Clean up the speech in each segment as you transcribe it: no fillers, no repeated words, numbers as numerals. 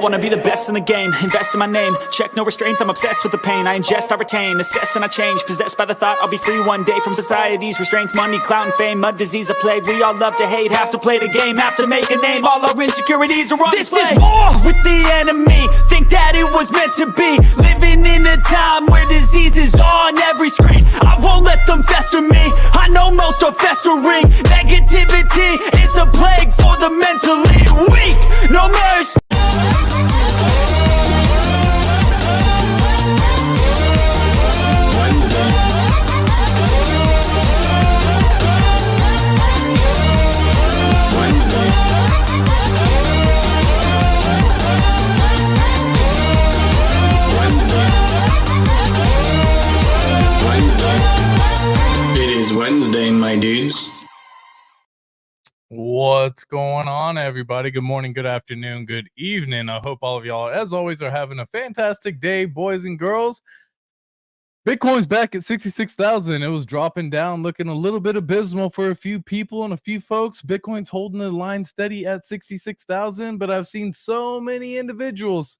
wanna be the best in the game, invest in my name, check no restraints, I'm obsessed with the pain. I ingest, I retain, assess and I change, possessed by the thought I'll be free one day from society's restraints. Money, clout and fame, mud, disease, a plague. We all love to hate, have to play the game, have to make a name. All our insecurities are on display. This is war with the enemy, think that it was meant to be. Living in a time where disease is on every screen. I won't let them fester me, I know most are festering. Negativity is a plague for the mentally weak. No mercy. It is Wednesday, my dudes. What's going on, everybody? Good morning, good afternoon, good evening. I hope all of y'all, as always, are having a fantastic day, boys and girls. Bitcoin's back at 66,000. It was dropping down, looking a little bit abysmal for a few people and a few folks. Bitcoin's holding the line steady at 66,000, but I've seen so many individuals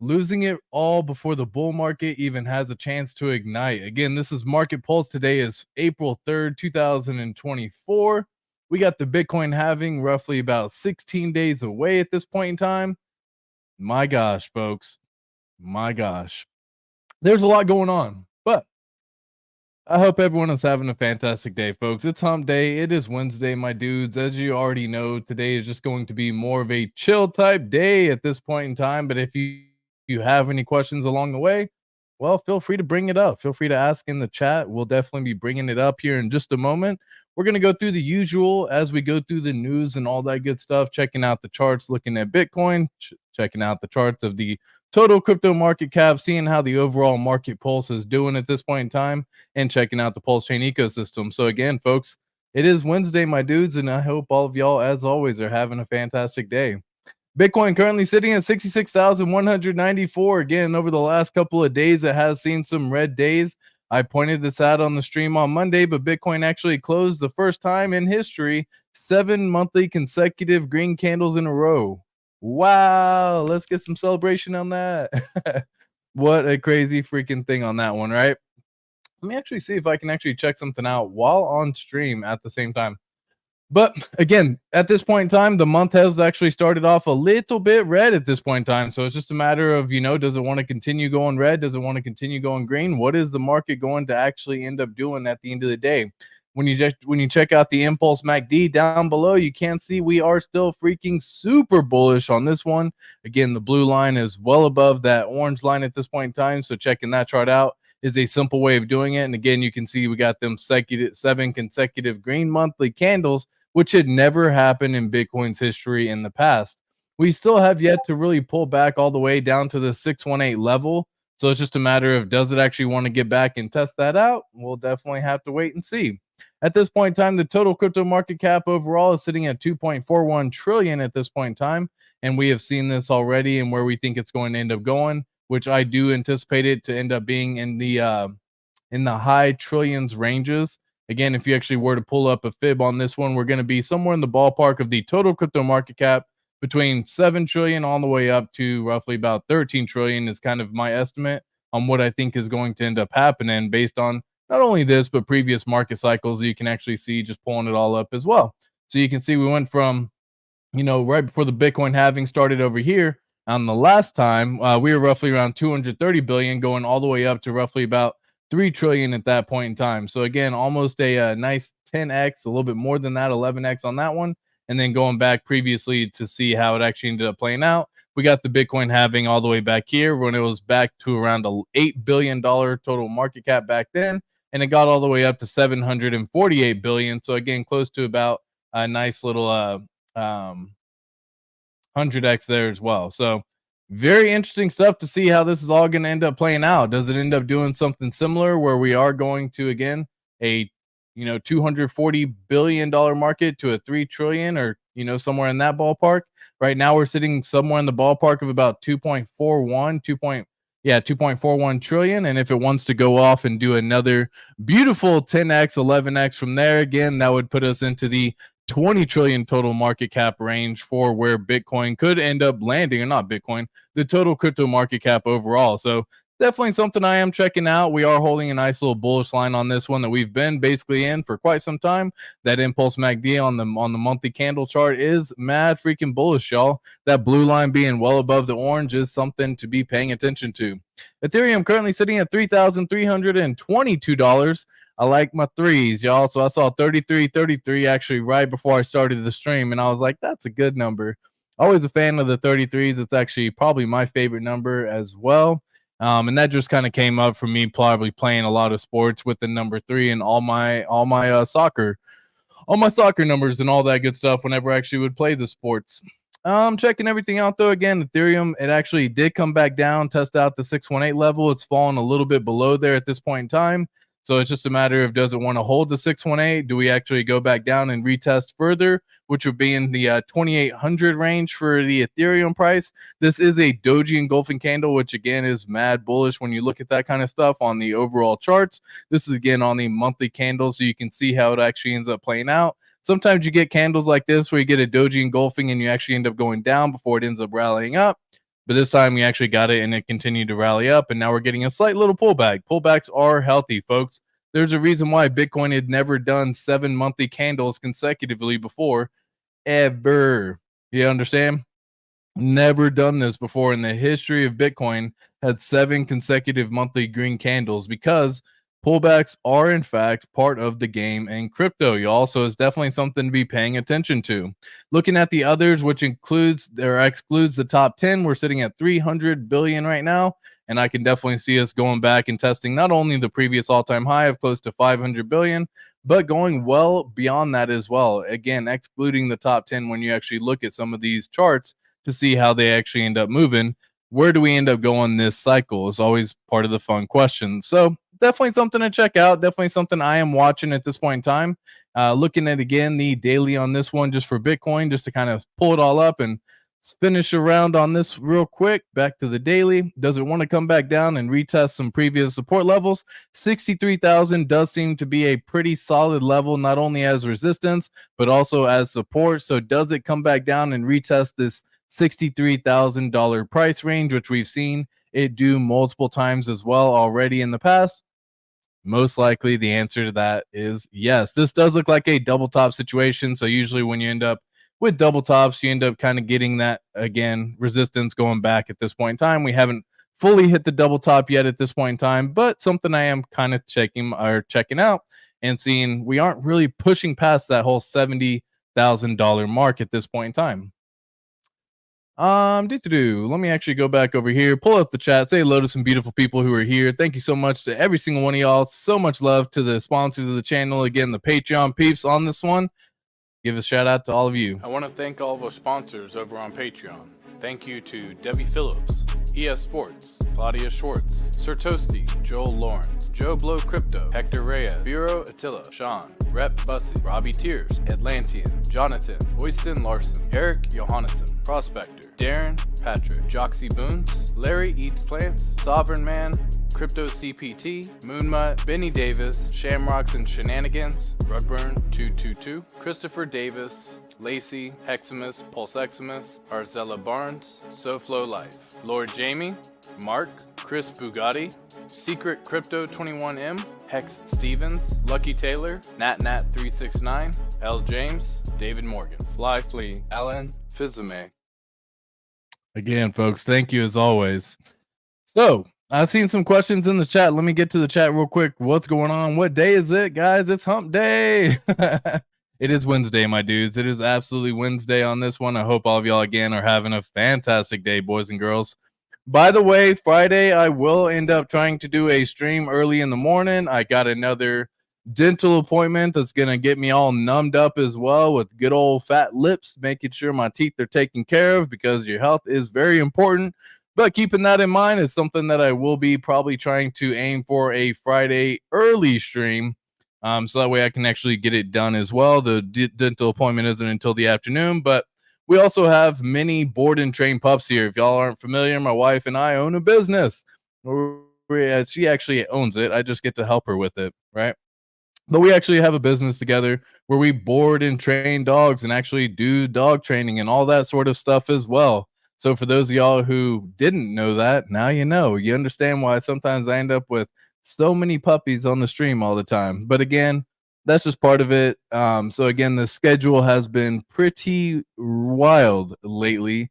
losing it all before the bull market even has a chance to ignite. Again, this is Market Pulse. Today is April 3rd, 2024. We got the Bitcoin halving roughly about 16 days away at this point in time. My gosh, folks. My gosh. There's a lot going on, but I hope everyone is having a fantastic day, folks. It's hump day. It is Wednesday, my dudes. As you already know, today is just going to be more of a chill type day at this point in time. But if you have any questions along the way, well, feel free to bring it up. Feel free to ask in the chat. We'll definitely be bringing it up here in just a moment. We're going to go through the usual as we go through the news and all that good stuff, checking out the charts, looking at Bitcoin, checking out the charts of the total crypto market cap, seeing how the overall market pulse is doing at this point in time, and checking out the Pulse Chain ecosystem. So again, folks, it is Wednesday, my dudes, and I hope all of y'all, as always, are having a fantastic day. Bitcoin currently sitting at 66,194. Again, over the last couple of days, it has seen some red days. I pointed this out on the stream on Monday, but Bitcoin actually closed the first time in history 7 monthly consecutive green candles in a row. Wow, let's get some celebration on that. What a crazy freaking thing on that one, right? Let me actually see if I can actually check something out while on stream at the same time. But again, at this point in time, the month has actually started off a little bit red at this point in time. So it's just a matter of, does it want to continue going red? Does it want to continue going green? What is the market going to actually end up doing at the end of the day? When you check out the Impulse MACD down below, you can see we are still freaking super bullish on this one. Again, the blue line is well above that orange line at this point in time. So checking that chart out is a simple way of doing it. And again, you can see we got them 7 consecutive green monthly candles, which had never happened in Bitcoin's history in the past. We still have yet to really pull back all the way down to the 618 level. So it's just a matter of, does it actually want to get back and test that out? We'll definitely have to wait and see. At this point in time, the total crypto market cap overall is sitting at 2.41 trillion at this point in time. And we have seen this already and where we think it's going to end up going, which I do anticipate it to end up being in the high trillions ranges. Again, if you actually were to pull up a fib on this one, we're going to be somewhere in the ballpark of the total crypto market cap between 7 trillion all the way up to roughly about 13 trillion is kind of my estimate on what I think is going to end up happening based on not only this, but previous market cycles. You can actually see just pulling it all up as well. So you can see we went from, right before the Bitcoin halving started over here on the last time, we were roughly around 230 billion going all the way up to roughly about 3 trillion at that point in time. So again, almost a nice 10x, a little bit more than that, 11x on that one. And then going back previously to see how it actually ended up playing out, we got the Bitcoin halving all the way back here when it was back to around $8 billion total market cap back then. And it got all the way up to 748 billion. So again, close to about a nice little 100x there as well. So very interesting stuff to see how this is all going to end up playing out. Does it end up doing something similar where we are going to, again, a $240 billion market to a 3 trillion or, somewhere in that ballpark? Right now we're sitting somewhere in the ballpark of about 2.41 trillion. And if it wants to go off and do another beautiful 10x, 11x from there, again, that would put us into the 20 trillion total market cap range for where Bitcoin could end up landing, or not Bitcoin, the total crypto market cap overall. So definitely something I am checking out. We are holding a nice little bullish line on this one that we've been basically in for quite some time. That impulse MACD on the monthly candle chart is mad freaking bullish, y'all. That blue line being well above the orange is something to be paying attention to. Ethereum currently sitting at $3,322. I like my threes, y'all. So I saw 33 actually right before I started the stream, and I was like, that's a good number. Always a fan of the 33s. It's actually probably my favorite number as well. And that just kind of came up from me probably playing a lot of sports with the number 3 and all my soccer numbers and all that good stuff whenever I actually would play the sports. Checking everything out though. Again, Ethereum, it actually did come back down, test out the 618 level. It's fallen a little bit below there at this point in time. So it's just a matter of, does it want to hold the 618? Do we actually go back down and retest further, which would be in the 2800 range for the Ethereum price? This is a doji engulfing candle, which again is mad bullish when you look at that kind of stuff on the overall charts. This is again on the monthly candle, so you can see how it actually ends up playing out. Sometimes you get candles like this where you get a doji engulfing and you actually end up going down before it ends up rallying up. But this time we actually got it and it continued to rally up, and now we're getting a slight little pullback. Pullbacks are healthy, folks. There's a reason why Bitcoin had never done 7 monthly candles consecutively before, ever. You understand? Never done this before in the history of Bitcoin, had 7 consecutive monthly green candles, because pullbacks are in fact part of the game in crypto, y'all. So it's definitely something to be paying attention to. Looking at the others, which includes or excludes the top 10, we're sitting at 300 billion right now. And I can definitely see us going back and testing not only the previous all-time high of close to 500 billion, but going well beyond that as well. Again, excluding the top 10 when you actually look at some of these charts to see how they actually end up moving. Where do we end up going this cycle is always part of the fun question. So definitely something to check out. Definitely something I am watching at this point in time. Looking at, again, the daily on this one just for Bitcoin, just to kind of pull it all up and finish around on this real quick. Back to the daily. Does it want to come back down and retest some previous support levels? 63,000 does seem to be a pretty solid level, not only as resistance, but also as support. So does it come back down and retest this $63,000 price range, which we've seen it do multiple times as well already in the past? Most likely the answer to that is yes. This does look like a double top situation. So usually when you end up with double tops, you end up kind of getting that, again, resistance going back at this point in time. We haven't fully hit the double top yet at this point in time, but something I am kind of checking out and seeing we aren't really pushing past that whole $70,000 mark at this point in time. Let me actually go back over here, pull up the chat, say hello to some beautiful people who are here. Thank you so much to every single one of y'all. So much love to the sponsors of the channel. Again, the Patreon peeps on this one. Give a shout out to all of you. I want to thank all of our sponsors over on Patreon. Thank you to Debbie Phillips, ES Sports, Claudia Schwartz, Sir Toasty, Joel Lawrence, Joe Blow Crypto, Hector Reyes, Bureau Attila, Sean, Rep Bussy, Robbie Tears, Atlantean, Jonathan, Oyston Larson, Eric Johannesson, Prospector, Darren, Patrick, Joxy Boons, Larry Eats Plants, Sovereign Man, Crypto CPT, Moonmutt, Benny Davis, Shamrocks and Shenanigans, Rudburn 222, Christopher Davis, Lacey, Heximus, Pulseximus, Arzella Barnes, SoFlow Life, Lord Jamie, Mark, Chris Bugatti, Secret Crypto 21M, Hex Stevens, Lucky Taylor, NatNat369, L. James, David Morgan, Fly Flea, Alan Fizame. Again, folks, thank you as always. So, I've seen some questions in the chat. Let me get to the chat real quick. What's going on? What day is it, guys? It's hump day. It is Wednesday, my dudes. It is absolutely Wednesday on this one. I hope all of y'all, again, are having a fantastic day, boys and girls. By the way, Friday, I will end up trying to do a stream early in the morning. I got another dental appointment that's going to get me all numbed up as well with good old fat lips, making sure my teeth are taken care of, because your health is very important. But keeping that in mind is something that I will be probably trying to aim for a Friday early stream. So that way I can actually get it done as well. The dental appointment isn't until the afternoon, but we also have many board and train pups here. If y'all aren't familiar, my wife and I own a business. She actually owns it. I just get to help her with it, right? But we actually have a business together where we board and train dogs and actually do dog training and all that sort of stuff as well. So for those of y'all who didn't know that, now you know. You understand why sometimes I end up with so many puppies on the stream all the time. But again, that's just part of it. So again, the schedule has been pretty wild lately,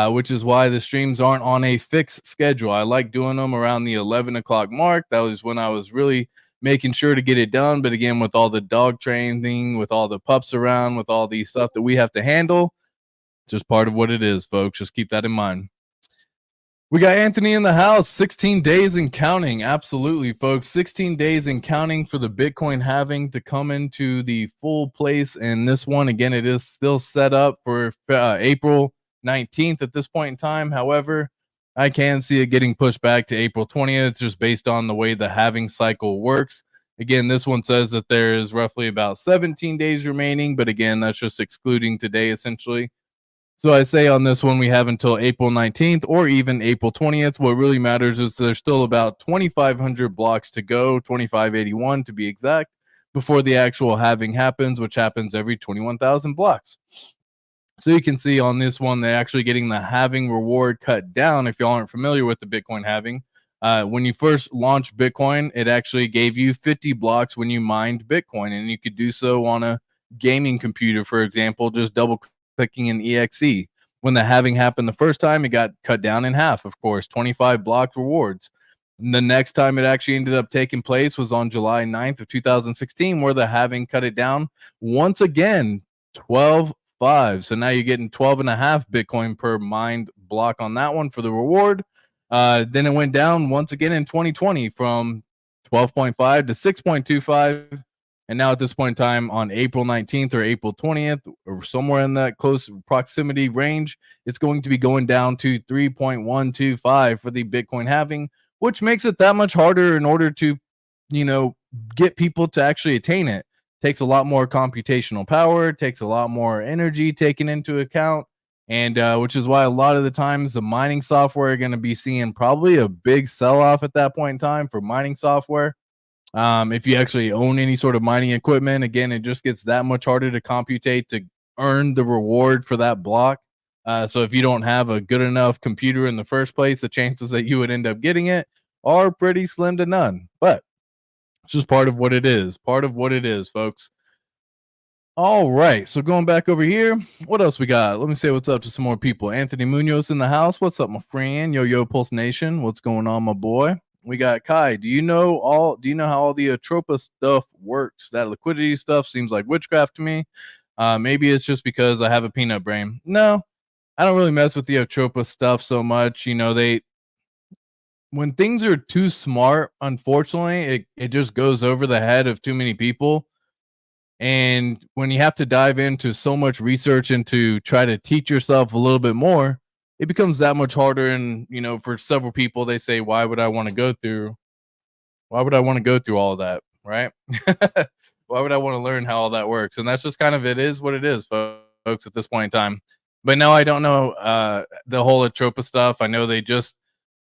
which is why the streams aren't on a fixed schedule. I like doing them around the 11 o'clock mark. That was when I was really making sure to get it done. But again, with all the dog training, with all the pups around, with all the stuff that we have to handle, just part of what it is, folks. Just keep that in mind. We got Anthony in the house, 16 days and counting. Absolutely, folks. 16 days and counting for the Bitcoin halving to come into the full place. And this one, again, it is still set up for April 19th at this point in time. However, I can see it getting pushed back to April 20th just based on the way the halving cycle works. Again, this one says that there is roughly about 17 days remaining, but again, that's just excluding today essentially. So I say on this one, we have until April 19th or even April 20th. What really matters is there's still about 2,500 blocks to go, 2,581 to be exact, before the actual halving happens, which happens every 21,000 blocks. So you can see on this one, they're actually getting the halving reward cut down. If y'all aren't familiar with the Bitcoin halving, when you first launched Bitcoin, it actually gave you 50 blocks when you mined Bitcoin, and you could do so on a gaming computer, for example, just double clicking an exe. When the halving happened the first time, it got cut down in half, of course, 25 block rewards. And the next time it actually ended up taking place was on July 9th of 2016, where the halving cut it down once again, 12.5. So now you're getting 12 and a half Bitcoin per mined block on that one for the reward. Then it went down once again in 2020 from 12.5 to 6.25. And now at this point in time, on April 19th or April 20th, or somewhere in that close proximity range, it's going to be going down to 3.125 for the Bitcoin halving, which makes it that much harder in order to, get people to actually attain it. Takes a lot more computational power, takes a lot more energy taken into account, and which is why a lot of the times the mining software are going to be seeing probably a big sell-off at that point in time for mining software. If you actually own any sort of mining equipment, again, it just gets that much harder to computate to earn the reward for that block. So if you don't have a good enough computer in the first place, the chances that you would end up getting it are pretty slim to none. But it's just part of what it is. Part of what it is, folks. All right. So going back over here, what else we got? Let me say what's up to some more people. Anthony Munoz in the house. What's up, my friend? Yo, Pulse Nation. What's going on, my boy? We got Kai. Do you know how all the Choppa stuff works? That liquidity stuff seems like witchcraft to me. Maybe it's just because I have a peanut brain. No, I don't really mess with the Choppa stuff so much. When things are too smart, unfortunately, it just goes over the head of too many people. And when you have to dive into so much research and to try to teach yourself a little bit more, it becomes that much harder. And, for several people, they say, why would I want to go through all of that? Right. Why would I want to learn how all that works? And that's just kind of, it is what it is, folks, at this point in time. But no, I don't know the whole Atropa stuff. I know they just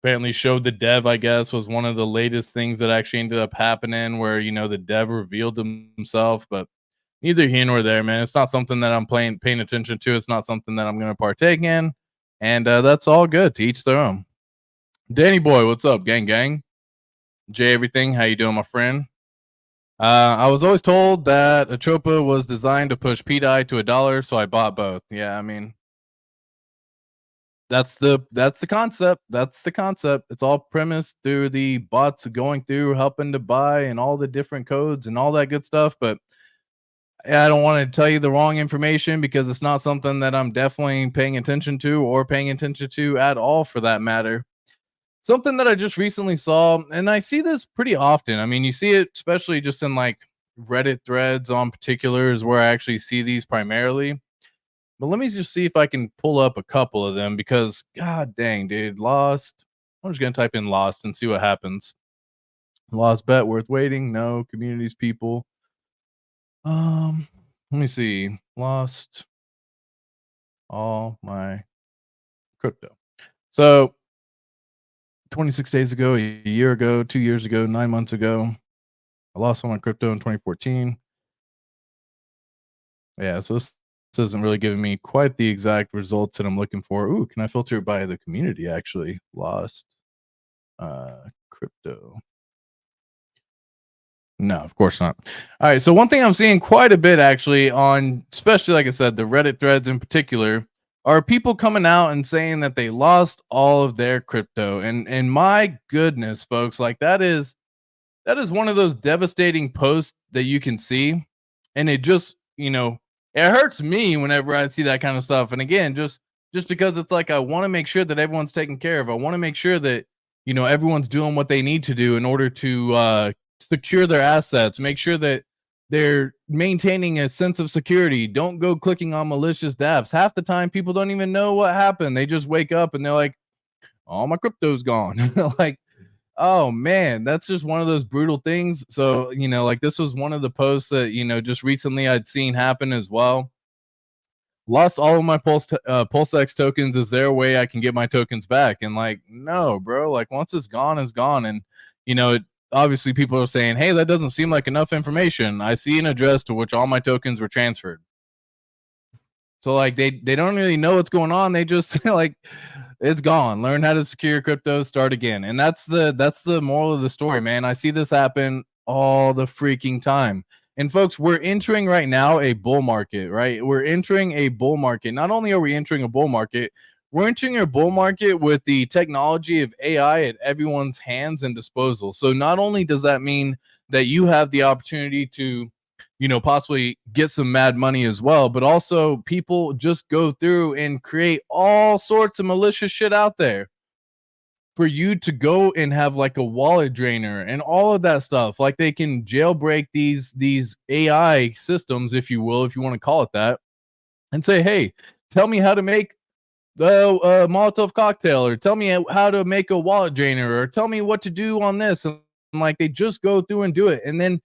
apparently showed the dev, I guess, was one of the latest things that actually ended up happening where, the dev revealed himself. But neither here nor there, man. It's not something that I'm paying attention to. It's not something that I'm going to partake in. And that's all good. To each their own. Danny boy, what's up, gang? Jay, everything. How you doing, my friend? I was always told that Choppa was designed to push PDI to $1, so I bought both. Yeah, I mean, that's the concept. That's the concept. It's all premised through the bots going through, helping to buy, and all the different codes and all that good stuff. But I don't want to tell you the wrong information because it's not something that I'm definitely paying attention to or paying attention to at all, for that matter. Something that I just recently saw, and I see this pretty often. I mean, you see it especially just in like Reddit threads on particulars where I actually see these primarily. But let me just see if I can pull up a couple of them because, god dang, dude, lost. I'm just going to type in lost and see what happens. Lost bet worth waiting. No. Communities people. Let me see. Lost all my crypto. So 26 days ago, a year ago, 2 years ago, 9 months ago, I lost all my crypto in 2014. Yeah, so this isn't really giving me quite the exact results that I'm looking for. Ooh, can I filter it by the community actually? Lost crypto. No, of course not. All right, so one thing I'm seeing quite a bit actually on, especially like I said, the Reddit threads in particular, are people coming out and saying that they lost all of their crypto. And my goodness, folks, like that is one of those devastating posts that you can see, and it just, it hurts me whenever I see that kind of stuff. And again, just because it's like I want to make sure that everyone's taken care of. I want to make sure that everyone's doing what they need to do in order to secure their assets, make sure that they're maintaining a sense of security. Don't go clicking on malicious dApps. Half the time people don't even know what happened. They just wake up and they're like, all my crypto's gone. Like, oh man, that's just one of those brutal things. So, like this was one of the posts that, just recently I'd seen happen as well. Lost all of my PulseX tokens. Is there a way I can get my tokens back? And like, no, bro. Like once it's gone, it's gone. And obviously people are saying, hey, that doesn't seem like enough information. I see an address to which all my tokens were transferred. So like they don't really know what's going on. They just like it's gone. Learn how to secure your crypto, start again. And that's the moral of the story, man. I see this happen all the freaking time. And folks, we're entering right now a bull market, right? We're entering a bull market. Not only are we entering a bull market, we're entering a bull market with the technology of AI at everyone's hands and disposal. So not only does that mean that you have the opportunity to possibly get some mad money as well, but also people just go through and create all sorts of malicious shit out there for you to go and have like a wallet drainer and all of that stuff. Like they can jailbreak these AI systems, if you will, if you want to call it that, and say, hey, tell me how to make the Molotov cocktail, or tell me how to make a wallet drainer, or tell me what to do on this. And like they just go through and do it. And then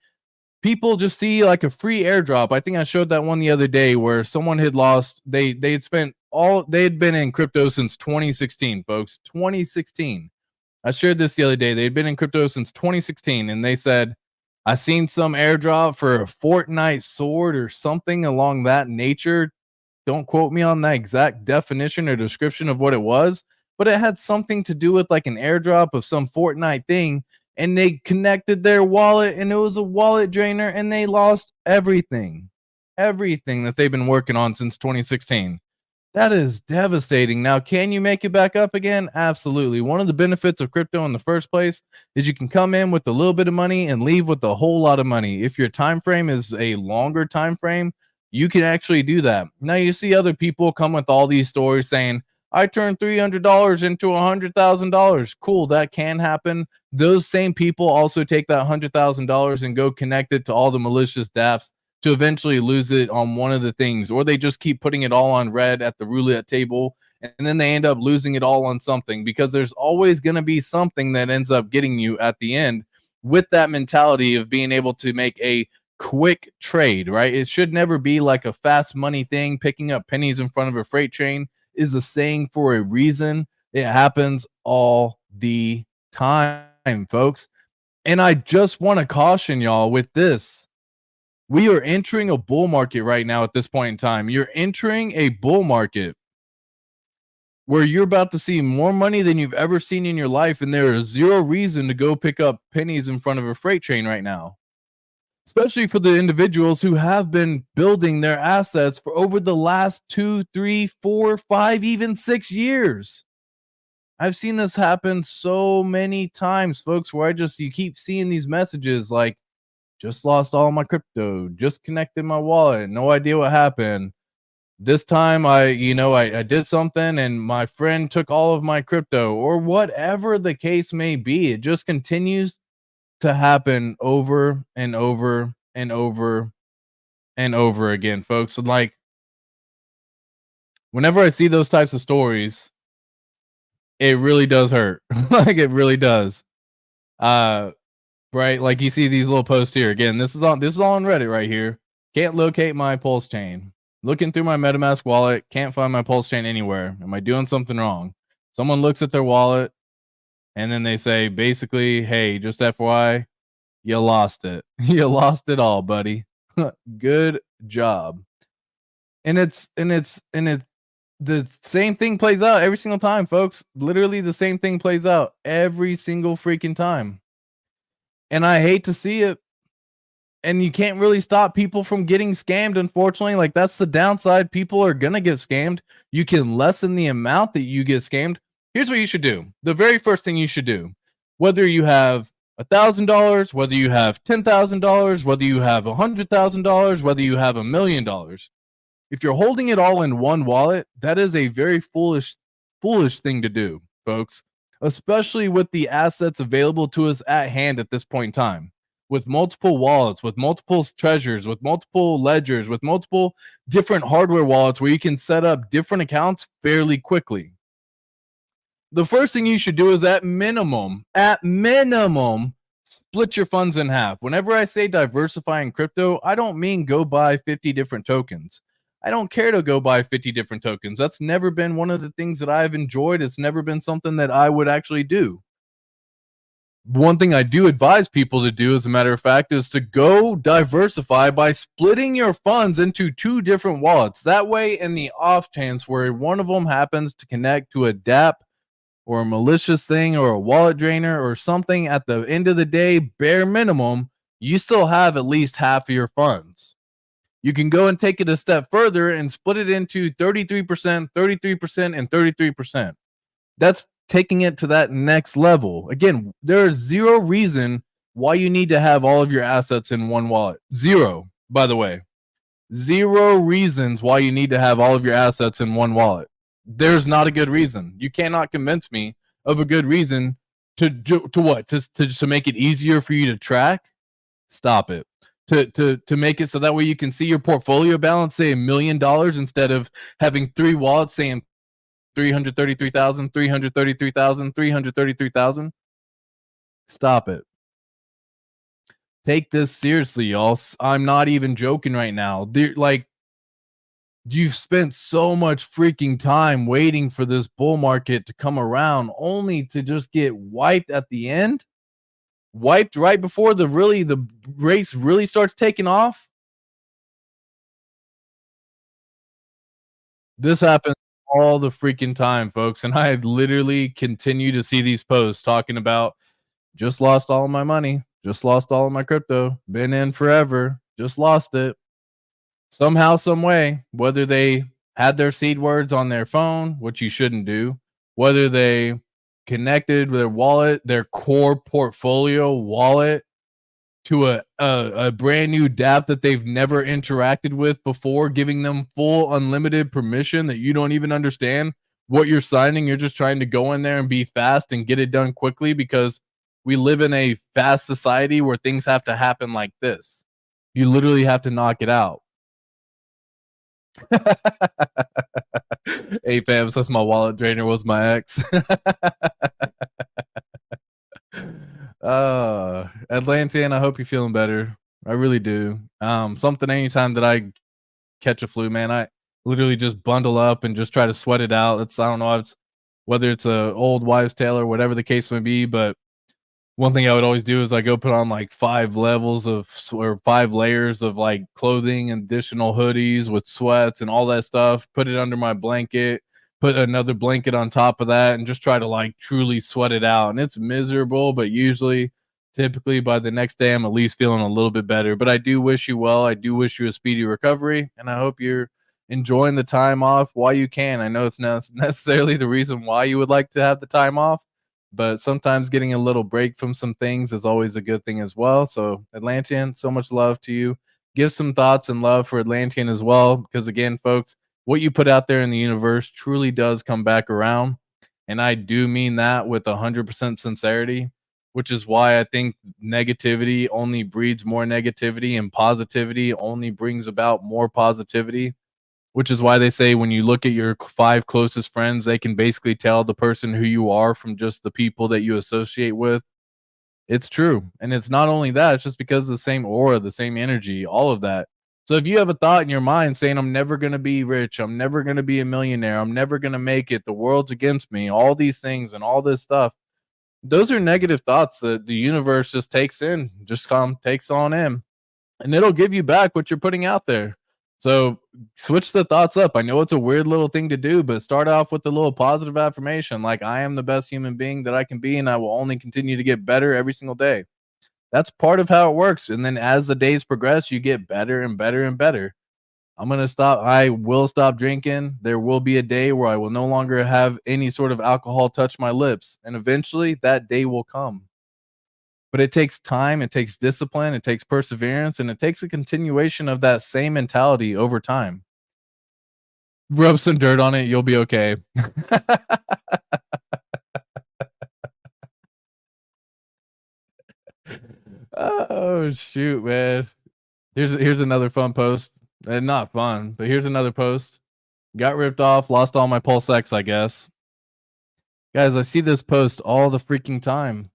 people just see like a free airdrop. I think I showed that one the other day where someone had lost, they had spent they had been in crypto since 2016, folks. 2016. I shared this the other day. They'd been in crypto since 2016, and they said, I seen some airdrop for a Fortnite sword or something along that nature. Don't quote me on that exact definition or description of what it was, but it had something to do with like an airdrop of some Fortnite thing. And they connected their wallet, and it was a wallet drainer, and they lost everything that they've been working on since 2016. That is devastating. Now, can you make it back up again? Absolutely. One of the benefits of crypto in the first place is you can come in with a little bit of money and leave with a whole lot of money. If your time frame is a longer time frame, you can actually do that. Now, you see other people come with all these stories saying, I turned $300 into $100,000. Cool, that can happen. Those same people also take that $100,000 and go connect it to all the malicious dApps to eventually lose it on one of the things, or they just keep putting it all on red at the roulette table, and then they end up losing it all on something, because there's always going to be something that ends up getting you at the end with that mentality of being able to make a quick trade, right? It should never be like a fast money thing. Picking up pennies in front of a freight train is a saying for a reason. It happens all the time, folks. And I just want to caution y'all with this. We are entering a bull market right now at this point in time. You're entering a bull market where you're about to see more money than you've ever seen in your life, and there is zero reason to go pick up pennies in front of a freight train right now. Especially for the individuals who have been building their assets for over the last 2, 3, 4, 5, even 6 years. I've seen this happen so many times, folks, where you keep seeing these messages like, just lost all my crypto, just connected my wallet, no idea what happened. This time I did something and my friend took all of my crypto, or whatever the case may be. It just continues to happen over and over and over and over again, folks. Like, whenever I see those types of stories, it really does hurt. Like, it really does. Right? Like, you see these little posts here. Again, this is all on Reddit right here. Can't locate my pulse chain. Looking through my MetaMask wallet, can't find my pulse chain anywhere. Am I doing something wrong? Someone looks at their wallet and then they say, basically, hey, just FYI, You lost it. You lost it all, buddy. Good job. And the same thing plays out every single time, folks. Literally the same thing plays out every single freaking time. And I hate to see it. And you can't really stop people from getting scammed, unfortunately. Like, that's the downside. People are gonna get scammed. You can lessen the amount that you get scammed. Here's what you should do. The very first thing you should do, whether you have $1,000, whether you have $10,000, whether you have $100,000, whether you have $1 million, if you're holding it all in one wallet, that is a very foolish thing to do, folks, especially with the assets available to us at hand at this point in time. With multiple wallets, with multiple treasures, with multiple ledgers, with multiple different hardware wallets where you can set up different accounts fairly quickly. The first thing you should do is at minimum, split your funds in half. Whenever I say diversify in crypto, I don't mean go buy 50 different tokens. I don't care to go buy 50 different tokens. That's never been one of the things that I've enjoyed. It's never been something that I would actually do. One thing I do advise people to do, as a matter of fact, is to go diversify by splitting your funds into 2 different wallets. That way, in the off chance where one of them happens to connect to a DApp or a malicious thing or a wallet drainer or something, at the end of the day, bare minimum, you still have at least half of your funds. You can go and take it a step further and split it into 33%, 33%, and 33%. That's taking it to that next level. Again, there's zero reason why you need to have all of your assets in one wallet. Zero, by the way. Zero reasons why you need to have all of your assets in one wallet. There's not a good reason. You cannot convince me of a good reason to what? To make it easier for you to track? Stop it. To make it so that way you can see your portfolio balance, say $1 million, instead of having 3 wallets saying 333,000, 333,000, 333,000. Stop it. Take this seriously, y'all. I'm not even joking right now. Like, you've spent so much freaking time waiting for this bull market to come around, only to just get wiped at the end. Wiped right before the race really starts taking off. This happens all the freaking time, folks, and I literally continue to see these posts talking about, just lost all of my money, just lost all of my crypto, been in forever, just lost it. Somehow, some way, whether they had their seed words on their phone, which you shouldn't do, whether they connected their wallet, their core portfolio wallet, to a brand new DApp that they've never interacted with before, giving them full unlimited permission that you don't even understand what you're signing. You're just trying to go in there and be fast and get it done quickly, because we live in a fast society where things have to happen like this. You literally have to knock it out. Hey fam, that's my wallet drainer was my ex. Atlantean, I hope you're feeling better. I really do. Something anytime that I catch a flu, man, I literally just bundle up and just try to sweat it out. I don't know, whether it's a old wives' tale or whatever the case may be, but one thing I would always do is I go put on like 5 layers of like clothing, additional hoodies with sweats and all that stuff, put it under my blanket, put another blanket on top of that, and just try to like truly sweat it out. And it's miserable, but typically by the next day, I'm at least feeling a little bit better. But I do wish you well. I do wish you a speedy recovery, and I hope you're enjoying the time off while you can. I know it's not necessarily the reason why you would like to have the time off, but sometimes getting a little break from some things is always a good thing as well. So Atlantean, so much love to you. Give some thoughts and love for Atlantean as well, because again, folks, what you put out there in the universe truly does come back around. And I do mean that with 100% sincerity, which is why I think negativity only breeds more negativity, and positivity only brings about more positivity, which is why they say when you look at your 5 closest friends, they can basically tell the person who you are from just the people that you associate with. It's true. And it's not only that, it's just because of the same aura, the same energy, all of that. So if you have a thought in your mind saying, I'm never going to be rich, I'm never going to be a millionaire, I'm never going to make it, the world's against me, all these things and all this stuff, those are negative thoughts that the universe just takes on in, and it'll give you back what you're putting out there. So switch the thoughts up. I know it's a weird little thing to do, but start off with a little positive affirmation like, I am the best human being that I can be, and I will only continue to get better every single day. That's part of how it works. And then as the days progress, you get better and better and better. I will stop drinking. There will be a day where I will no longer have any sort of alcohol touch my lips. And eventually that day will come. But it takes time, it takes discipline, it takes perseverance, and it takes a continuation of that same mentality over time. Rub some dirt on it, you'll be okay. Oh shoot, man. Here's another fun post. And not fun, but here's another post. Got ripped off, lost all my Pulse X, I guess. Guys, I see this post all the freaking time.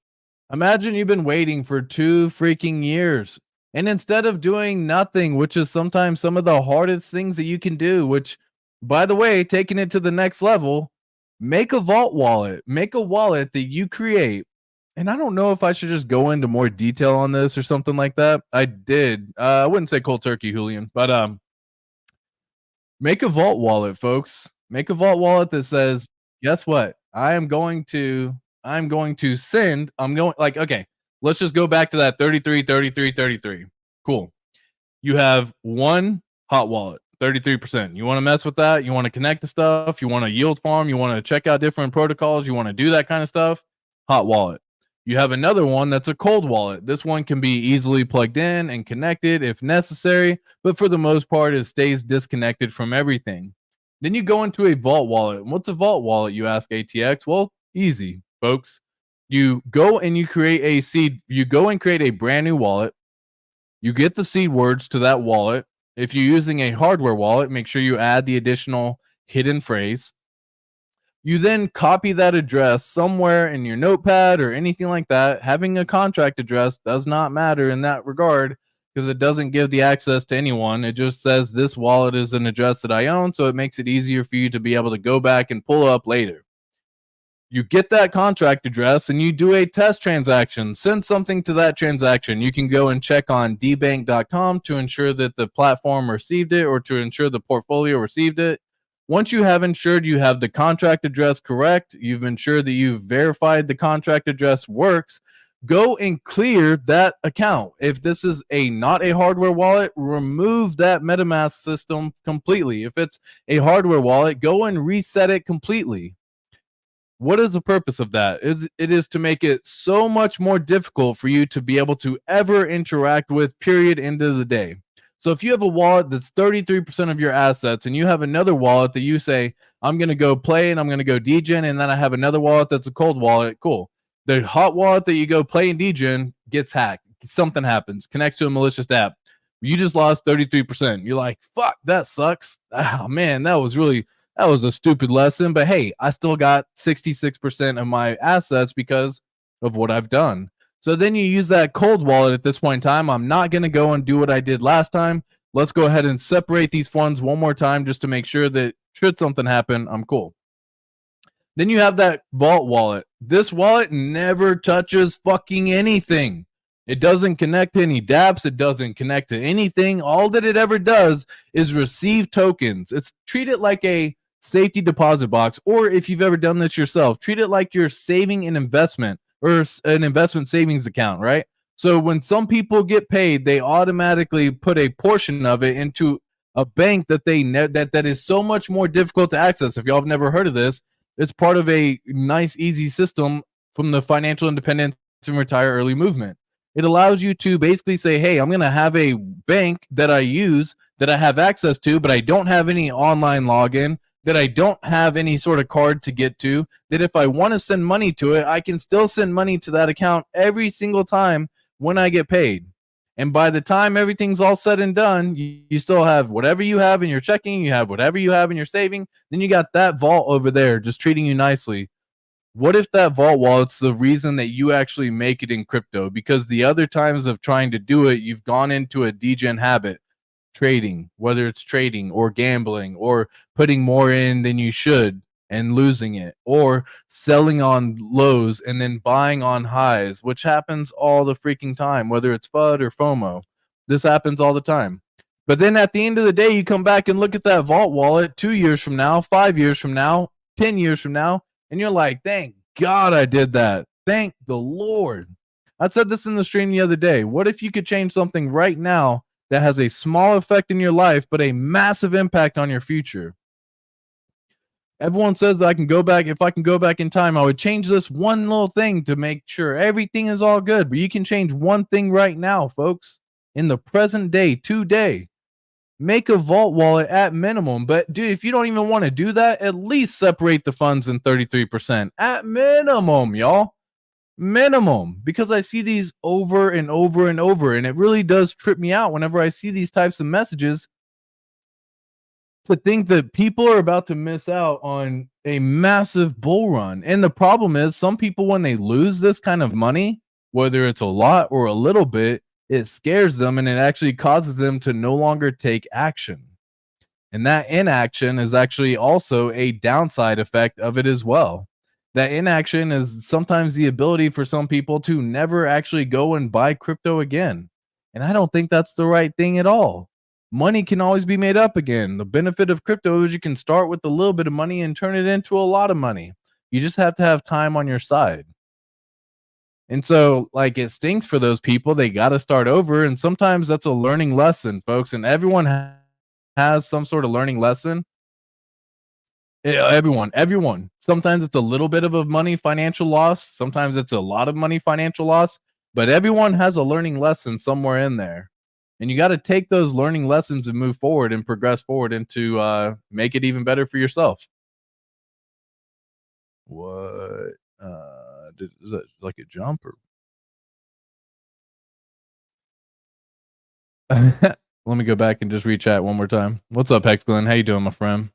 Imagine you've been waiting for 2 freaking years, and instead of doing nothing, which is sometimes some of the hardest things that you can do, which, by the way, taking it to the next level, make a vault wallet. Make a wallet that you create. And I don't know if I should just go into more detail on this or something like that. I did. I wouldn't say cold turkey, Julian, but make a vault wallet, folks. Make a vault wallet that says, guess what? I'm going to send. Okay, let's just go back to that 33, 33, 33. Cool. You have one hot wallet, 33%. You want to mess with that? You want to connect to stuff? You want to yield farm? You want to check out different protocols? You want to do that kind of stuff? Hot wallet. You have another one that's a cold wallet. This one can be easily plugged in and connected if necessary, but for the most part, it stays disconnected from everything. Then you go into a vault wallet. What's a vault wallet, you ask ATX? Well, easy, folks. You go and you create a seed. You go and create a brand new wallet. You get the seed words to that wallet. If you're using a hardware wallet, make sure you add the additional hidden phrase. You then copy that address somewhere in your notepad or anything like that. Having a contract address does not matter in that regard because it doesn't give the access to anyone. It just says this wallet is an address that I own, so it makes it easier for you to be able to go back and pull up later. You get that contract address and you do a test transaction. Send something to that transaction. You can go and check on dbank.com to ensure that the platform received it or to ensure the portfolio received it. Once you have ensured you have the contract address correct, you've ensured that you've verified the contract address works, go and clear that account. If this is not a hardware wallet, remove that MetaMask system completely. If it's a hardware wallet, go and reset it completely. What is the purpose of that? It is to make it so much more difficult for you to be able to ever interact with, period, end of the day. So if you have a wallet that's 33% of your assets and you have another wallet that you say, I'm going to go play and I'm going to go degen, and then I have another wallet that's a cold wallet, cool. The hot wallet that you go play and degen gets hacked. Something happens, connects to a malicious app. You just lost 33%. You're like, fuck, that sucks. Oh, man, that was a stupid lesson. But hey, I still got 66% of my assets because of what I've done. So then you use that cold wallet at this point in time. I'm not going to go and do what I did last time. Let's go ahead and separate these funds one more time just to make sure that should something happen, I'm cool. Then you have that vault wallet. This wallet never touches fucking anything. It doesn't connect to any dApps. It doesn't connect to anything. All that it ever does is receive tokens. Treat it like a safety deposit box, or if you've ever done this yourself, treat it like you're saving an investment or an investment savings account, right? So when some people get paid, they automatically put a portion of it into a bank that that is so much more difficult to access. If y'all have never heard of this, it's part of a nice, easy system from the financial independence and retire early movement. It allows you to basically say, hey, I'm going to have a bank that I use, that I have access to, but I don't have any online login, that I don't have any sort of card to get to, that if I want to send money to it, I can still send money to that account every single time when I get paid. And by the time everything's all said and done, you still have whatever you have in your checking, you have whatever you have in your saving, then you got that vault over there just treating you nicely. What if that vault wallet's the reason that you actually make it in crypto? Because the other times of trying to do it, you've gone into a degen habit. Trading, whether it's trading or gambling or putting more in than you should. and losing it, or selling on lows and then buying on highs, which happens all the freaking time, whether it's FUD or FOMO. This happens all the time. But then at the end of the day, you come back and look at that vault wallet 2 years from now, 5 years from now, 10 years from now, and you're like, thank God I did that. Thank the Lord. I said this in the stream the other day. What if you could change something right now that has a small effect in your life, but a massive impact on your future? Everyone says I can go back. If I can go back in time, I would change this one little thing to make sure everything is all good. But you can change one thing right now, folks, in the present day, today. Make a vault wallet at minimum. But dude, if you don't even want to do that, at least separate the funds in 33% at minimum, y'all. Minimum, because I see these over and over and over, and it really does trip me out whenever I see these types of messages, to think that people are about to miss out on a massive bull run. And the problem is, some people, when they lose this kind of money, whether it's a lot or a little bit, it scares them and it actually causes them to no longer take action. And that inaction is actually also a downside effect of it as well. That inaction is sometimes the ability for some people to never actually go and buy crypto again. And I don't think that's the right thing at all. Money can always be made up again. The benefit of crypto is you can start with a little bit of money and turn it into a lot of money. You just have to have time on your side. And so, like, it stinks for those people. They got to start over. And sometimes that's a learning lesson, folks. And everyone has some sort of learning lesson. Everyone. Sometimes it's a little bit of a money financial loss. Sometimes it's a lot of money financial loss. But everyone has a learning lesson somewhere in there. And you got to take those learning lessons and move forward and progress forward into make it even better for yourself. What? Is that like a jump or? Let me go back and just rechat one more time. What's up, Hex Glenn? How you doing, my friend?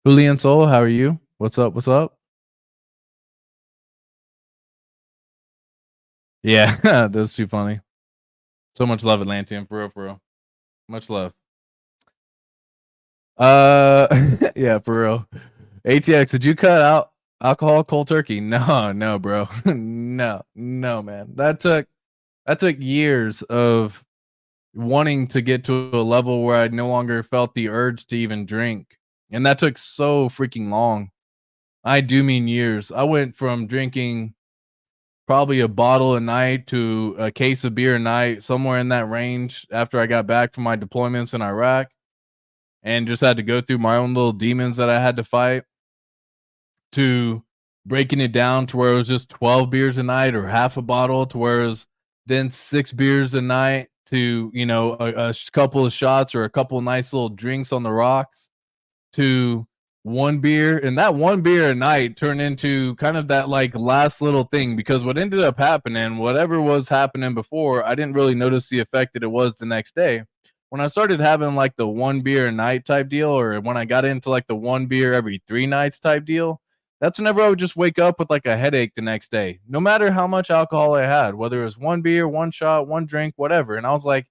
Julian Soul, how are you? What's up? What's up? Yeah, that's too funny. So much love, Atlantean, for real, for real. Much love. Yeah, for real. ATX, did you cut out alcohol cold turkey? No, bro. no, man. That took years of wanting to get to a level where I no longer felt the urge to even drink. And that took so freaking long. I do mean years. I went from drinking probably a bottle a night to a case of beer a night, somewhere in that range, after I got back from my deployments in Iraq, and just had to go through my own little demons that I had to fight, to breaking it down to where it was just 12 beers a night or half a bottle, to where it was then 6 beers a night, to, you know, a couple of shots or a couple of nice little drinks on the rocks, to 1 beer. And that 1 beer a night turned into kind of that like last little thing, because what ended up happening, whatever was happening before, I didn't really notice the effect that it was the next day. When I started having like the 1 beer a night type deal, or when I got into like the 1 beer every 3 nights type deal, that's whenever I would just wake up with like a headache the next day, no matter how much alcohol I had, whether it was 1 beer, 1 shot, 1 drink, whatever. And I was like,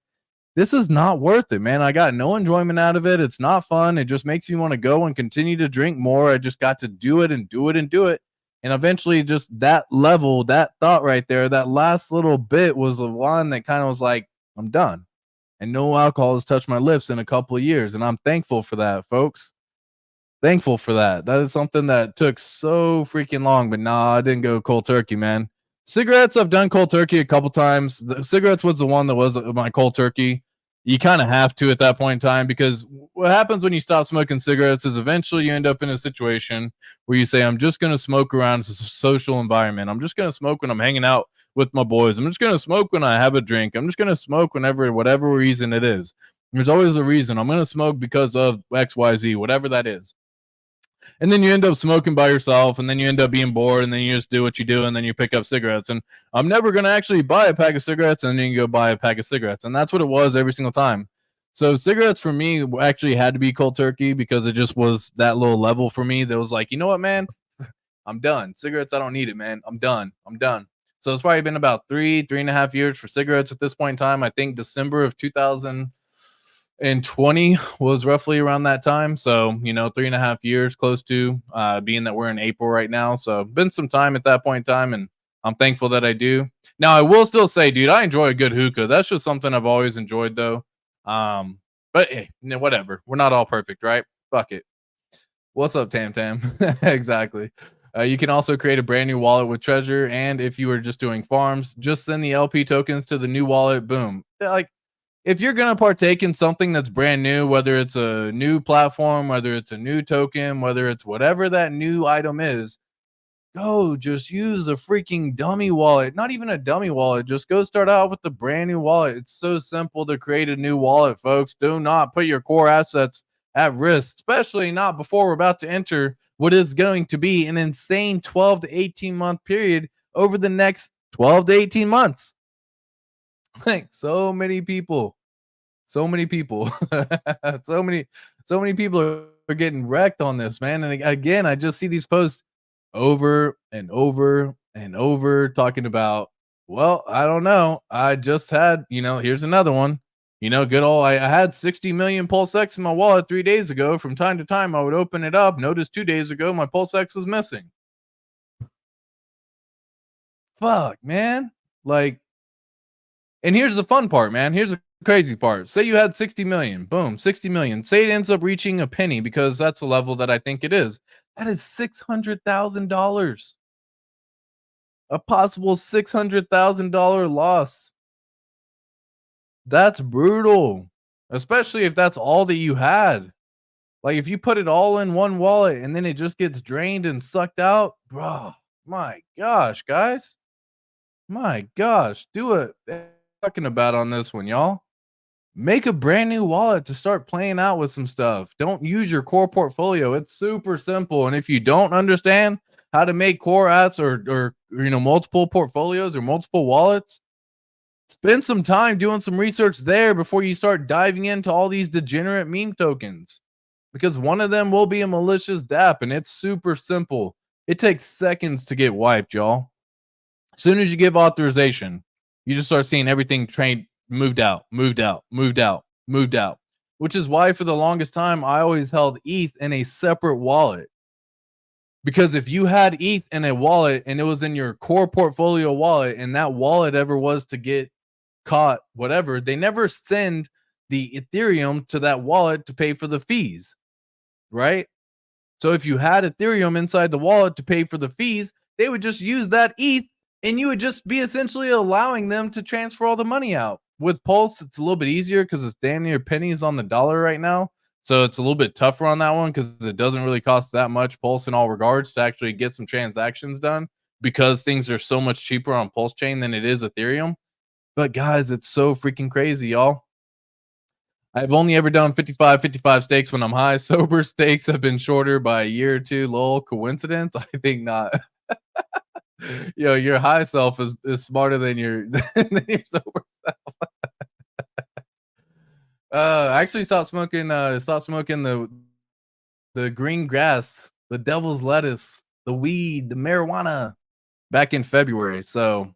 this is not worth it, man. I got no enjoyment out of it. It's not fun. It just makes me want to go and continue to drink more. I just got to do it and do it and do it. And eventually just that level, that thought right there, that last little bit was the one that kind of was like, I'm done. And no alcohol has touched my lips in a couple of years. And I'm thankful for that, folks. Thankful for that. That is something that took so freaking long. But nah, I didn't go cold turkey, man. Cigarettes, I've done cold turkey a couple times. The cigarettes was the one that was my cold turkey. You kind of have to at that point in time, because what happens when you stop smoking cigarettes is eventually you end up in a situation where you say, I'm just going to smoke around a social environment. I'm just going to smoke when I'm hanging out with my boys. I'm just going to smoke when I have a drink. I'm just going to smoke whenever, whatever reason it is. There's always a reason. I'm going to smoke because of XYZ, whatever that is. And then you end up smoking by yourself, and then you end up being bored, and then you just do what you do, and then you pick up cigarettes. And I'm never going to actually buy a pack of cigarettes, and then you go buy a pack of cigarettes. And that's what it was every single time. So cigarettes for me actually had to be cold turkey, because it just was that little level for me that was like, you know what, man? I'm done. Cigarettes, I don't need it, man. I'm done. So it's probably been about 3.5 years for cigarettes at this point in time. I think December of 2000. and 20 was roughly around that time. So, 3.5 years close to being that we're in April right now. So been some time at that point in time, and I'm thankful that I do. Now, I will still say, dude, I enjoy a good hookah. That's just something I've always enjoyed, though. But hey, whatever. We're not all perfect, right? Fuck it. What's up, Tam Tam? Exactly. You can also create a brand new wallet with Treasure, and if you are just doing farms, just send the LP tokens to the new wallet. Boom. Like, if you're gonna partake in something that's brand new, whether it's a new platform, whether it's a new token, whether it's whatever that new item is, go just use a freaking dummy wallet. Not even a dummy wallet. Just go start out with the brand new wallet. It's so simple to create a new wallet, folks. Do not put your core assets at risk, especially not before we're about to enter what is going to be an insane 12 to 18 month period over the next 12 to 18 months. Like, so many people, so many people are getting wrecked on this, man. And again, I just see these posts over and over and over talking about, well, I don't know. I just had, here's another one. Good old, I had 60 million Pulse X in my wallet 3 days ago. From time to time, I would open it up. Notice 2 days ago, my Pulse X was missing. Fuck, man. Like, and here's the fun part, man. Here's the crazy part. Say you had 60 million. Boom, 60 million. Say it ends up reaching a penny, because that's the level that I think it is. That is $600,000. A possible $600,000 loss. That's brutal, especially if that's all that you had. Like, if you put it all in one wallet and then it just gets drained and sucked out, bro, my gosh, guys. My gosh, do it. Talking about on this one, y'all. Make a brand new wallet to start playing out with some stuff. Don't use your core portfolio. It's super simple. And if you don't understand how to make core apps or multiple portfolios or multiple wallets, spend some time doing some research there before you start diving into all these degenerate meme tokens, because one of them will be a malicious DApp, and it's super simple. It takes seconds to get wiped, y'all. As soon as you give authorization, you just start seeing everything moved out, which is why for the longest time I always held ETH in a separate wallet. Because if you had ETH in a wallet and it was in your core portfolio wallet, and that wallet ever was to get caught, whatever, they never send the Ethereum to that wallet to pay for the fees, right? So if you had Ethereum inside the wallet to pay for the fees, they would just use that ETH, and you would just be essentially allowing them to transfer all the money out. With Pulse, it's a little bit easier because it's damn near pennies on the dollar right now. So it's a little bit tougher on that one because it doesn't really cost that much Pulse in all regards to actually get some transactions done, because things are so much cheaper on Pulse chain than it is Ethereum. But guys, it's so freaking crazy, y'all. I've only ever done 55 stakes when I'm high. Sober stakes have been shorter by a year or two. Lol, coincidence? I think not. Your high self is smarter than your sober self. I actually stopped smoking the green grass, the devil's lettuce, the weed, the marijuana back in February. So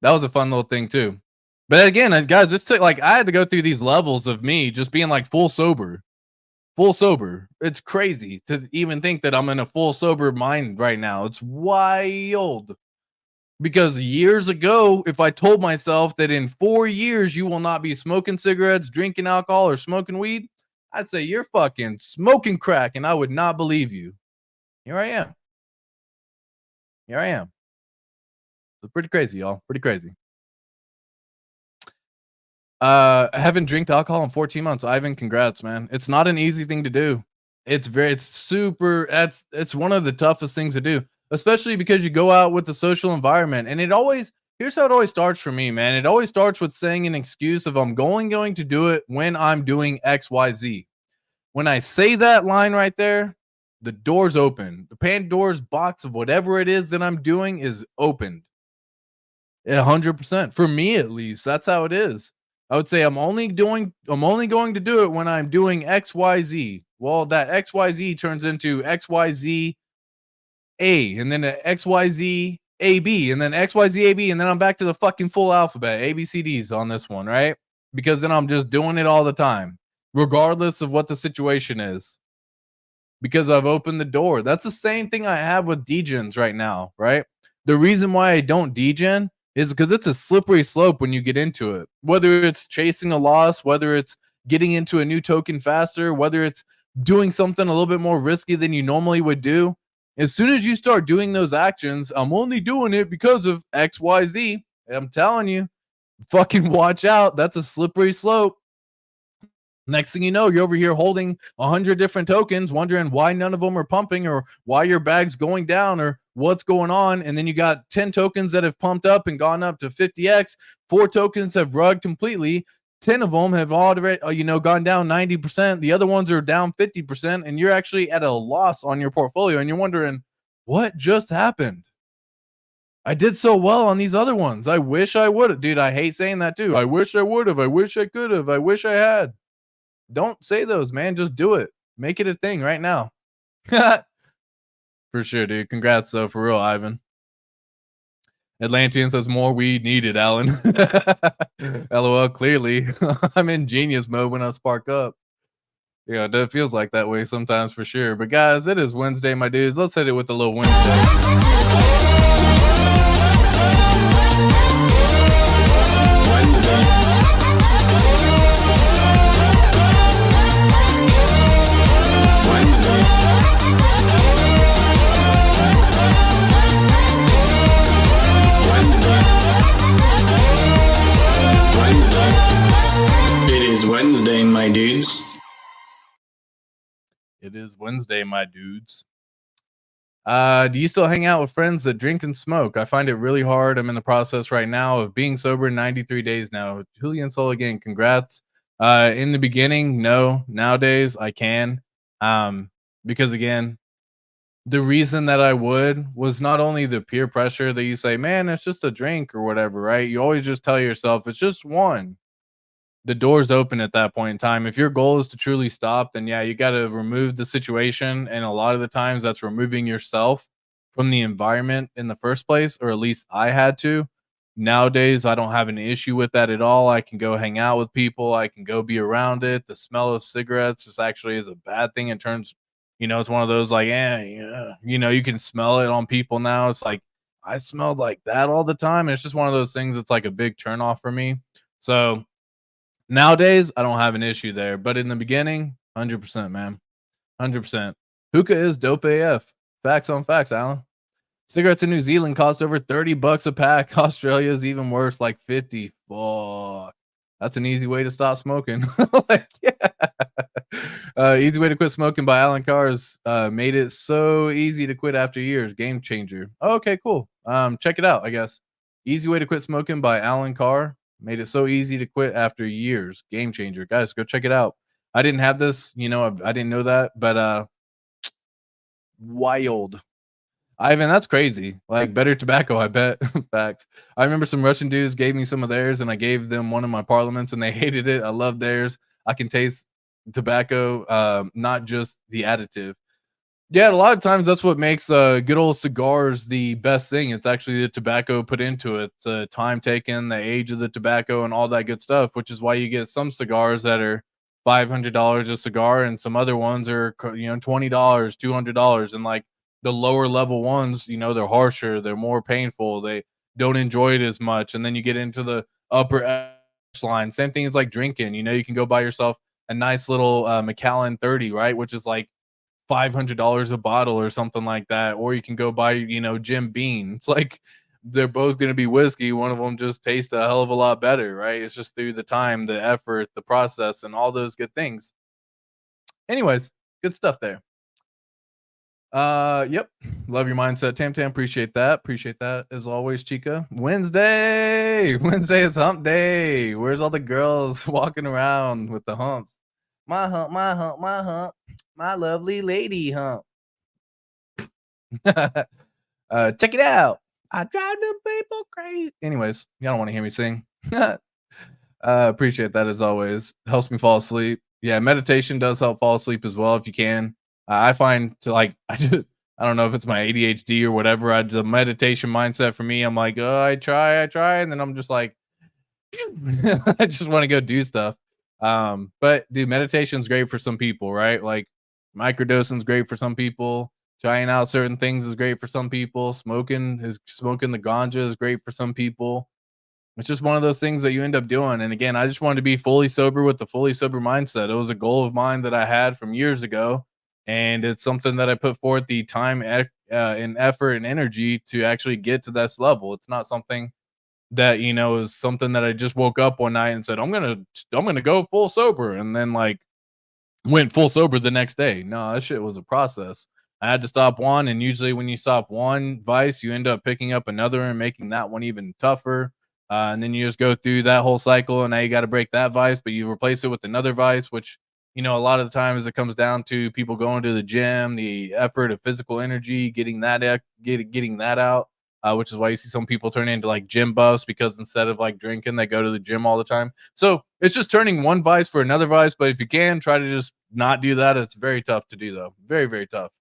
that was a fun little thing too. But again, guys, this took, like, I had to go through these levels of me just being like full sober. It's crazy to even think that I'm in a full sober mind right now. It's wild. Because years ago, if I told myself that in 4 years you will not be smoking cigarettes, drinking alcohol, or smoking weed, I'd say you're fucking smoking crack, and I would not believe you. Here I am. It's pretty crazy, y'all. Pretty crazy. I haven't drank alcohol in 14 months. Ivan, congrats, man. It's not an easy thing to do. It's one of the toughest things to do, especially because you go out with the social environment, and here's how it always starts for me, man. It always starts with saying an excuse of I'm going to do it when I'm doing XYZ. When I say that line right there, the door's open. The Pandora's box of whatever it is that I'm doing is opened. 100%. For me, at least, that's how it is. I would say I'm only going to do it when I'm doing XYZ. Well, that XYZ turns into XYZ A, and then XYZ AB, and then XYZ AB, and then I'm back to the fucking full alphabet, ABCDs on this one, right? Because then I'm just doing it all the time. regardless of what the situation is, because I've opened the door. That's the same thing I have with degens right now, right? The reason why I don't degen is because it's a slippery slope when you get into it. Whether it's chasing a loss, whether it's getting into a new token faster, whether it's doing something a little bit more risky than you normally would do. As soon as you start doing those actions, I'm only doing it because of XYZ. I'm telling you, fucking watch out. That's a slippery slope. Next thing you know, you're over here holding 100 different tokens, wondering why none of them are pumping or why your bag's going down or what's going on. And then you got 10 tokens that have pumped up and gone up to 50x. 4 tokens have rugged completely. 10 of them have already, gone down 90%. The other ones are down 50%. And you're actually at a loss on your portfolio. And you're wondering, what just happened? I did so well on these other ones. I wish I would have. Dude, I hate saying that too. I wish I would have. I wish I could have. I wish I had. Don't say those, man. Just do it. Make it a thing right now. For sure, dude. Congrats, though, for real, Ivan. Atlantean says more weed needed, Alan. LOL, clearly. I'm in genius mode when I spark up. Yeah, it feels like that way sometimes for sure. But guys, it is Wednesday, my dudes. Let's hit it with a little Wednesday. It is Wednesday, my dudes. It is Wednesday, my dudes. Do you still hang out with friends that drink and smoke? I find it really hard. I'm in the process right now of being sober 93 days now. Julian Soul, again, congrats. In the beginning, no. Nowadays, I can. Because again, the reason that I would was not only the peer pressure that you say, man, it's just a drink or whatever, right? You always just tell yourself it's just one. The door's open at that point in time. If your goal is to truly stop, then yeah, you got to remove the situation. And a lot of the times that's removing yourself from the environment in the first place, or at least I had to. Nowadays, I don't have an issue with that at all. I can go hang out with people. I can go be around it. The smell of cigarettes just actually is a bad thing in terms, it's one of those like, you can smell it on people now. It's like, I smelled like that all the time. And it's just one of those things that's like a big turnoff for me. So nowadays, I don't have an issue there. But in the beginning, 100%, man. 100%. Hookah is dope AF. Facts on facts, Alan. Cigarettes in New Zealand cost over $30 a pack. Australia is even worse, like 50. Fuck. That's an easy way to stop smoking. Like, yeah. Easy way to quit smoking by Alan Carr's made it so easy to quit after years. Game changer. Oh, okay, cool. Check it out, I guess. Easy way to quit smoking by Alan Carr. Made it so easy to quit after years. Game changer. Guys, go check it out. I didn't have this, I didn't know that, but wild. Ivan, that's crazy. Like, better tobacco, I bet. Facts. I remember some Russian dudes gave me some of theirs, and I gave them one of my parliaments, and they hated it. I love theirs. I can taste tobacco, not just the additive. Yeah, a lot of times that's what makes good old cigars the best thing. It's actually the tobacco put into it. It's time taken, the age of the tobacco, and all that good stuff, which is why you get some cigars that are $500 a cigar, and some other ones are, $20, $200, and like the lower level ones, they're harsher, they're more painful, they don't enjoy it as much. And then you get into the upper line. Same thing as like drinking. You can go buy yourself a nice little Macallan 30, right, which is like $500 a bottle or something like that. Or you can go buy, Jim Beam. It's like they're both going to be whiskey. One of them just tastes a hell of a lot better, right? It's just through the time, the effort, the process, and all those good things. Anyways, good stuff there. Yep. Love your mindset, Tam. Appreciate that as always, Chica. Wednesday is hump day. Where's all the girls walking around with the humps? My hump, my hump, my hump, my lovely lady hump. Check it out. I drive them people crazy. Anyways, y'all don't want to hear me sing. Appreciate that as always. Helps me fall asleep. Yeah, meditation does help fall asleep as well if you can. I find I don't know if it's my ADHD or whatever. The meditation mindset for me, I'm like, oh, I try, and then I'm just like, I just want to go do stuff. But dude, meditation's great for some people, right? Like microdosing's great for some people. Trying out certain things is great for some people. Smoking the ganja is great for some people. It's just one of those things that you end up doing. And again, I just wanted to be fully sober with the fully sober mindset. It was a goal of mine that I had from years ago, and it's something that I put forth the time and effort and energy to actually get to this level. It's not something that is something that I just woke up one night and said I'm gonna go full sober, and then like went full sober the next day. No, that shit was a process. I had to stop one, and usually when you stop one vice, you end up picking up another and making that one even tougher. And then you just go through that whole cycle, and now you got to break that vice, but you replace it with another vice, which a lot of the times it comes down to people going to the gym, the effort of physical energy, getting that out. Which is why you see some people turn into like gym buffs, because instead of like drinking, they go to the gym all the time. So it's just turning one vice for another vice. But if you can try to just not do that, it's very tough to do, though. Very, very tough.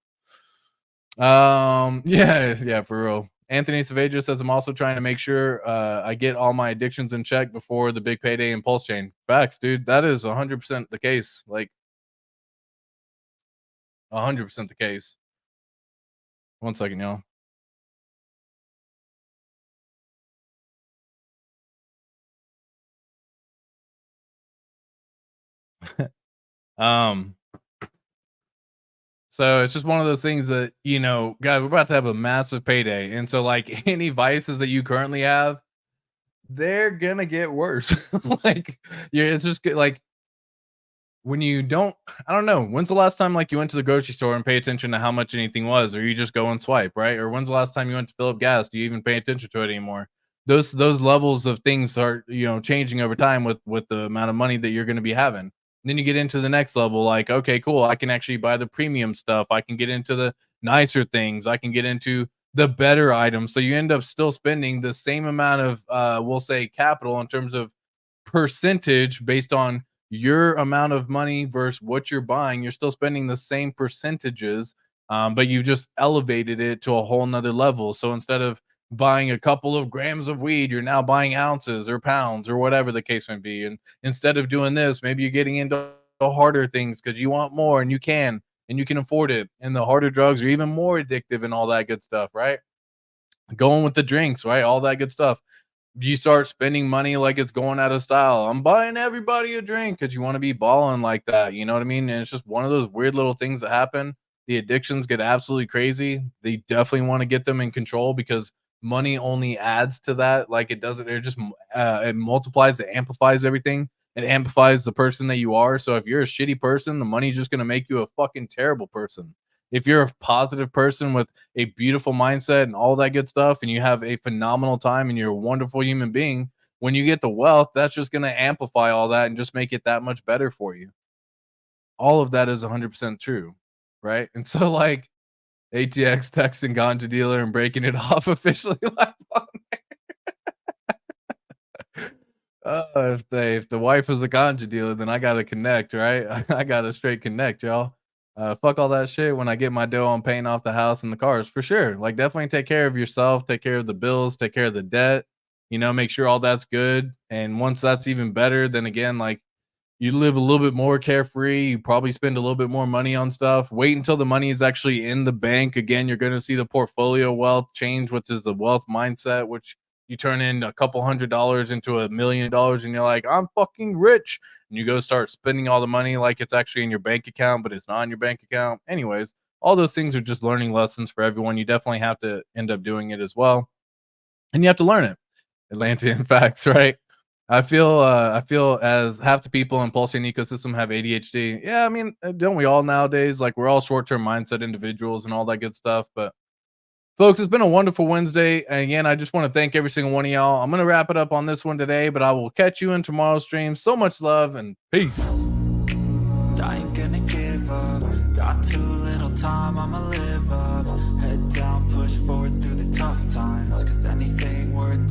Yeah, for real. Anthony Savaja says, I'm also trying to make sure I get all my addictions in check before the big payday impulse chain. Facts, dude. That is 100% the case. Like 100% the case. One second, y'all. So it's just one of those things that, guys, we're about to have a massive payday. And so like any vices that you currently have, they're gonna get worse. Like, yeah, it's just like when you don't, I don't know, when's the last time like you went to the grocery store and pay attention to how much anything was, or you just go and swipe, right? Or when's the last time you went to fill up gas? Do you even pay attention to it anymore? Those levels of things are, changing over time with the amount of money that you're going to be having. And then you get into the next level, like, okay, cool, I can actually buy the premium stuff. I can get into the nicer things. I can get into the better items. So you end up still spending the same amount of, we'll say, capital in terms of percentage based on your amount of money versus what you're buying. You're still spending the same percentages, but you just elevated it to a whole nother level. So instead of buying a couple of grams of weed, you're now buying ounces or pounds or whatever the case may be. And instead of doing this, maybe you're getting into harder things because you want more and you can afford it. And the harder drugs are even more addictive and all that good stuff, right? Going with the drinks, right? All that good stuff. You start spending money like it's going out of style. I'm buying everybody a drink because you want to be balling like that. You know what I mean? And it's just one of those weird little things that happen. The addictions get absolutely crazy. They definitely want to get them in control because money only adds to that. Like it doesn't, it multiplies, it amplifies everything. It amplifies the person that you are. So if you're a shitty person, the money's just going to make you a fucking terrible person. If you're a positive person with a beautiful mindset and all that good stuff, and you have a phenomenal time and you're a wonderful human being, when you get the wealth, that's just going to amplify all that and just make it that much better for you. All of that is 100% true, right? And so like ATX texting ganja dealer and breaking it off officially live on there. If the wife is a ganja dealer, then I got to connect, right? I got to straight connect, y'all. Fuck all that shit. When I get my dough on paying off the house and the cars, for sure. Like definitely take care of yourself, take care of the bills, take care of the debt, make sure all that's good. And once that's even better, then again, like you live a little bit more carefree. You probably spend a little bit more money on stuff. Wait until the money is actually in the bank. Again, you're going to see the portfolio wealth change, which is the wealth mindset, which you turn in a couple $100 into $1 million and you're like, I'm fucking rich. And you go start spending all the money like it's actually in your bank account, but it's not in your bank account. Anyways, all those things are just learning lessons for everyone. You definitely have to end up doing it as well. And you have to learn it. Atlantean facts, right? I feel as half the people in Pulse Chain ecosystem have ADHD. Yeah, I mean, don't we all nowadays? Like we're all short-term mindset individuals and all that good stuff. But folks, it's been a wonderful Wednesday. And again, I just want to thank every single one of y'all. I'm going to wrap it up on this one today, but I will catch you in tomorrow's stream. So much love and peace. I ain't gonna give up. Got too little time, I'ma live up. Head down, push forward through the tough times. Cause anything worth